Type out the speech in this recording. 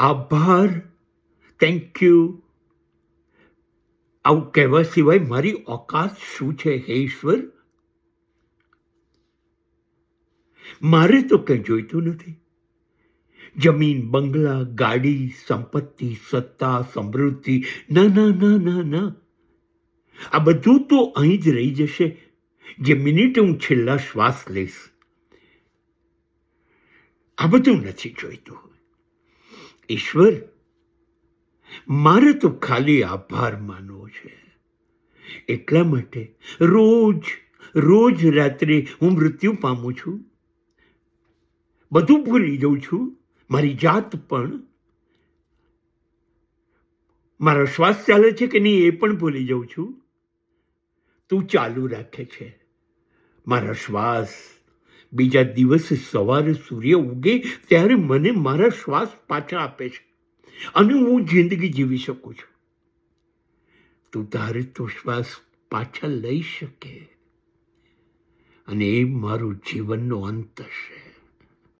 આભાર, thank you આવું કહેવા સિવાય મારી ઓકાત શું છે હે ઈશ્વર? મારે તો કંઈ જોઈતું નથી. જમીન, બંગલા, ગાડી, સંપત્તિ, સત્તા, સમૃદ્ધિ, ના ના ના ના ના, આ બધું તો અહીં જ રહી જશે જે મિનિટે હું છેલ્લા શ્વાસ લઈશ. આ બધું નથી જોઈતું. ઈશ્વર, મારે તો ખાલી આભાર માનવો છે. એટલા માટે રોજ રોજ રાત્રે હું મૃત્યુ પામું છું. બધું ભૂલી જઉં છું, મારી જાત પણ. મારો શ્વાસ ચાલે છે કે નહીં એ પણ ભૂલી જાઉં છું. તું ચાલુ રાખે છે મારા શ્વાસ. બીજા દિવસે સવારે સૂર્ય ઉગે ત્યારે મને મારા શ્વાસ પાછા આપે છે અને હું જિંદગી જીવી શકું છું. તું ધારે તો શ્વાસ પાછા લઈ શકે અને એ મારું જીવનનો અંત છે.